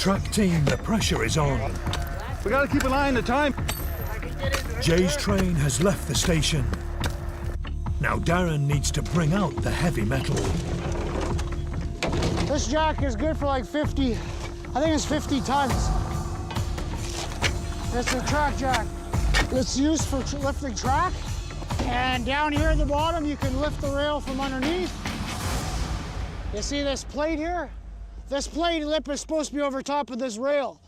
track team, the pressure is on. We gotta keep an eye on the time. Jay's train has left the station. Now Darren needs to bring out the heavy metal. This jack is good for like 50, I think it's 50 tons. It's a track jack. It's used for lifting track. And down here at the bottom, you can lift the rail from underneath. You see this plate here? This plate lip is supposed to be over top of this rail.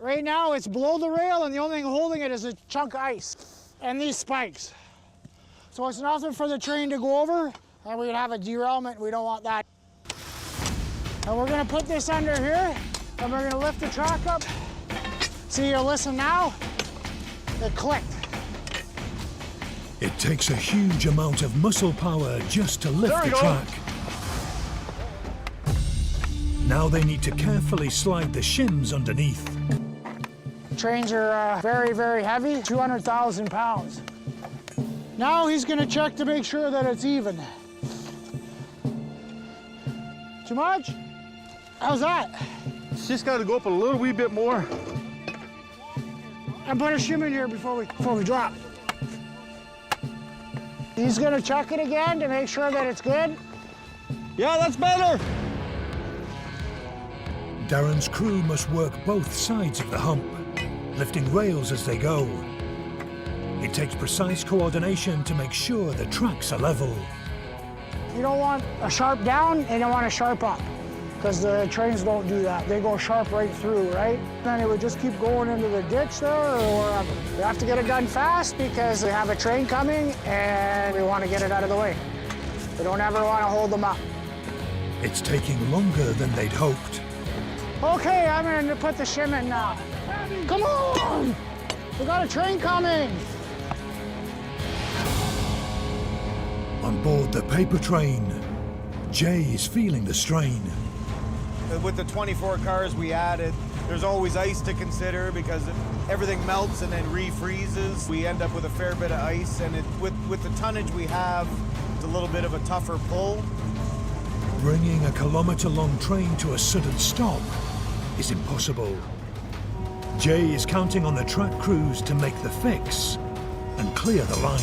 Right now, it's below the rail, and the only thing holding it is a chunk of ice and these spikes. So it's nothing for the train to go over, and we'd have a derailment. We don't want that. And we're gonna put this under here, and we're gonna lift the track up. See, you listen now, it clicked. It takes a huge amount of muscle power just to lift the track. Now they need to carefully slide the shims underneath. Trains are very, very heavy, 200,000 pounds. Now he's gonna check to make sure that it's even. Too much? How's that? It's just gotta go up a little wee bit more. And put a shim in here before we drop. He's gonna check it again to make sure that it's good. Yeah, that's better. Darren's crew must work both sides of the hump, lifting rails as they go. It takes precise coordination to make sure the tracks are level. You don't want a sharp down and you don't want a sharp up, because the trains don't do that. They go sharp right through, right? Then it would just keep going into the ditch there, or we have to get it done fast because we have a train coming and we want to get it out of the way. We don't ever want to hold them up. It's taking longer than they'd hoped. Okay, I'm gonna put the shim in now. Come on! We got a train coming! On board the paper train, Jay is feeling the strain. With the 24 cars we added, there's always ice to consider because everything melts and then refreezes. We end up with a fair bit of ice, and with the tonnage we have, it's a little bit of a tougher pull. Bringing a kilometre-long train to a sudden stop is impossible. Jay is counting on the track crews to make the fix and clear the line.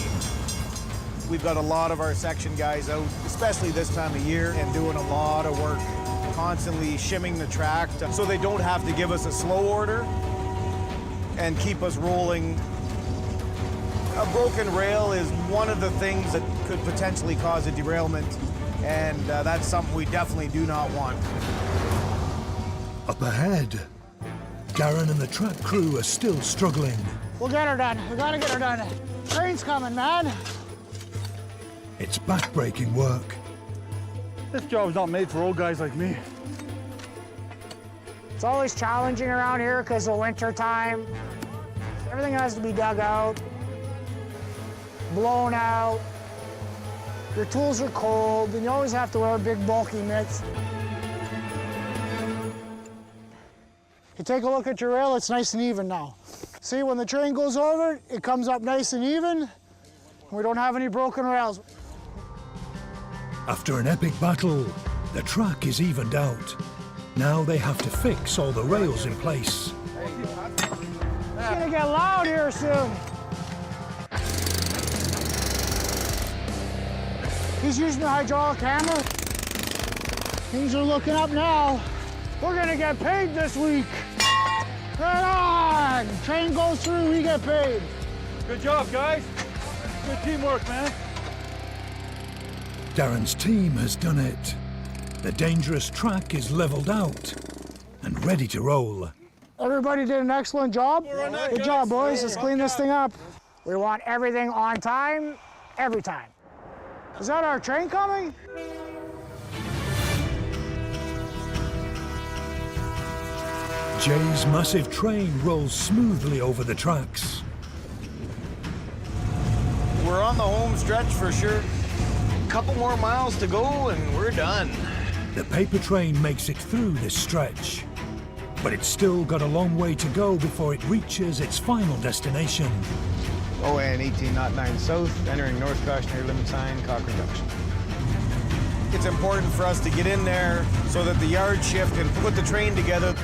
We've got a lot of our section guys out, especially this time of year, and doing a lot of work, constantly shimming the track so they don't have to give us a slow order and keep us rolling. A broken rail is one of the things that could potentially cause a derailment, and that's something we definitely do not want. Up ahead, Darren and the track crew are still struggling. We'll get her done. We gotta get her done. Train's coming, man. It's back-breaking work. This job's not made for old guys like me. It's always challenging around here because of winter time. Everything has to be dug out, blown out. Your tools are cold, and you always have to wear big, bulky mitts. You take a look at your rail, it's nice and even now. See, when the train goes over, it comes up nice and even. We don't have any broken rails. After an epic battle, the track is evened out. Now they have to fix all the rails in place. It's gonna get loud here soon. He's using the hydraulic hammer. Things are looking up now. We're gonna get paid this week. Right on! Train goes through, we get paid. Good job, guys. Good teamwork, man. Darren's team has done it. The dangerous track is leveled out and ready to roll. Everybody did an excellent job. Good job, boys. Let's clean this thing up. We want everything on time, every time. Is that our train coming? Jay's massive train rolls smoothly over the tracks. We're on the home stretch for sure. Couple more miles to go and we're done. The paper train makes it through this stretch, but it's still got a long way to go before it reaches its final destination. ON 1809 South, entering North Cochrane limit sign, Cochrane Junction. It's important for us to get in there so that the yard shift can put the train together.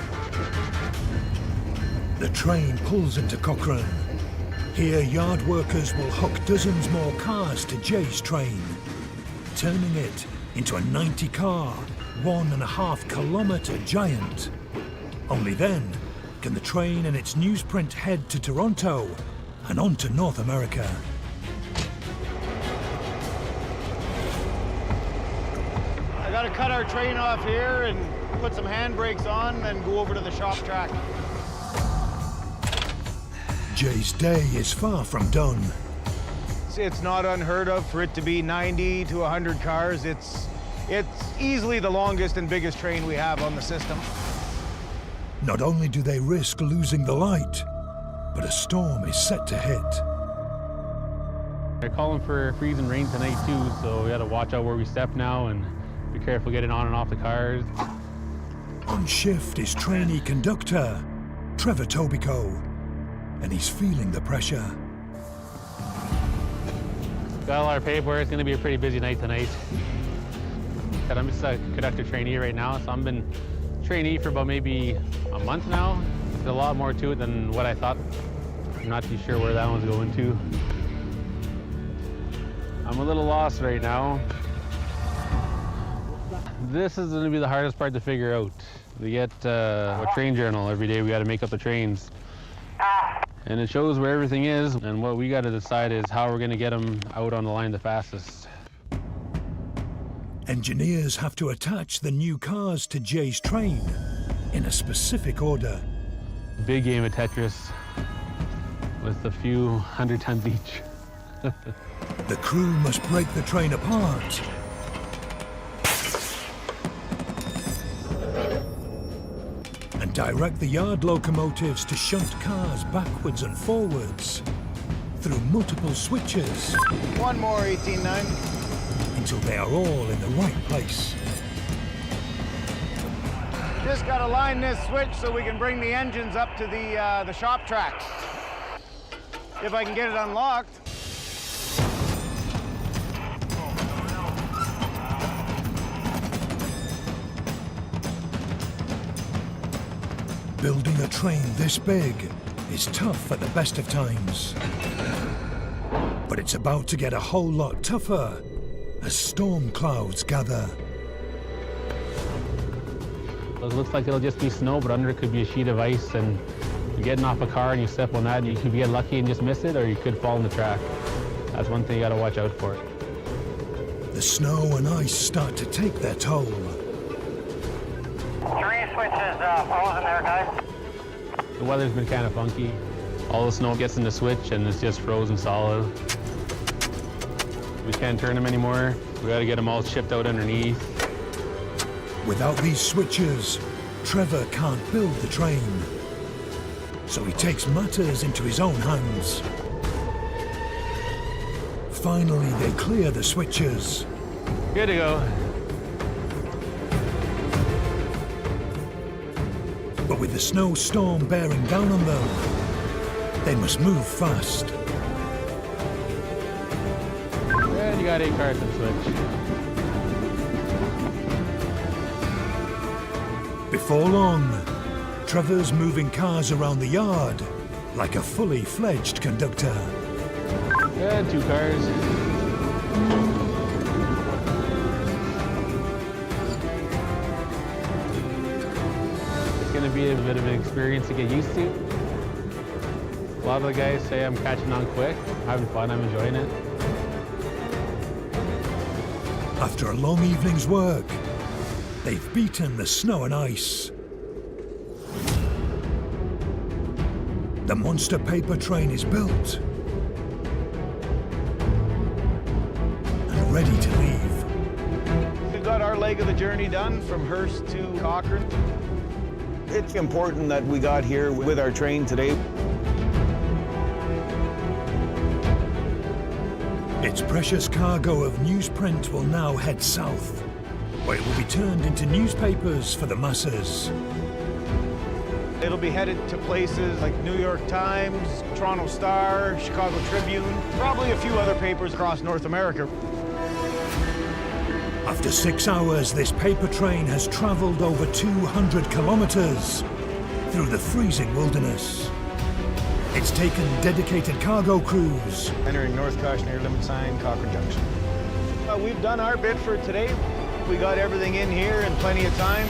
The train pulls into Cochrane. Here, yard workers will hook dozens more cars to Jay's train, turning it into a 90-car, 1.5 kilometre giant. Only then can the train and its newsprint head to Toronto and on to North America. I gotta cut our train off here and put some handbrakes on and go over to the shop track. Jay's day is far from done. It's not unheard of for it to be 90 to 100 cars. It's easily the longest and biggest train we have on the system. Not only do they risk losing the light, but a storm is set to hit. They're calling for freezing rain tonight too, so we gotta watch out where we step now and be careful getting on and off the cars. On shift is trainee conductor Trevor Tobico, and he's feeling the pressure. Got a lot of paperwork. It's gonna be a pretty busy night tonight. I'm just a conductor trainee right now, so I've been trainee for about maybe a month now. There's a lot more to it than what I thought. I'm not too sure where that one's going to. I'm a little lost right now. This is gonna be the hardest part to figure out. We get a train journal every day. We gotta make up the trains. And it shows where everything is, and what we gotta decide is how we're gonna get them out on the line the fastest. Engineers have to attach the new cars to Jay's train in a specific order. Big game of Tetris with a few 100 tons each. The crew must break the train apart and direct the yard locomotives to shunt cars backwards and forwards through multiple switches. One more 18.9. Until they are all in the right place. Just gotta line this switch so we can bring the engines up to the shop track. If I can get it unlocked. Building a train this big is tough at the best of times. But it's about to get a whole lot tougher as storm clouds gather. It looks like it'll just be snow, but under it could be a sheet of ice, and you're getting off a car and you step on that and you could get lucky and just miss it, or you could fall on the track. That's one thing you gotta watch out for. The snow and ice start to take their toll. 3 switches frozen there, guys. The weather's been kind of funky. All the snow gets in the switch and it's just frozen solid. We can't turn them anymore. We gotta get them all shipped out underneath. Without these switches, Trevor can't build the train. So he takes matters into his own hands. Finally, they clear the switches. Good to go. But with the snowstorm bearing down on them, they must move fast. And you got 8 cars to switch. Before long, Trevor's moving cars around the yard like a fully fledged conductor. And 2 cars. It's gonna be a bit of an experience to get used to. A lot of the guys say I'm catching on quick. I'm having fun, I'm enjoying it. After a long evening's work, they've beaten the snow and ice. The monster paper train is built and ready to leave. We've got our leg of the journey done from Hearst to Cochrane. It's important that we got here with our train today. Its precious cargo of newsprint will now head south, where it will be turned into newspapers for the masses. It'll be headed to places like New York Times, Toronto Star, Chicago Tribune, probably a few other papers across North America. After 6 hours, this paper train has traveled over 200 kilometers through the freezing wilderness. It's taken dedicated cargo crews, Entering North Cautionary Limit Sign, Cochrane Junction. We've done our bit for today. We got everything in here in plenty of time.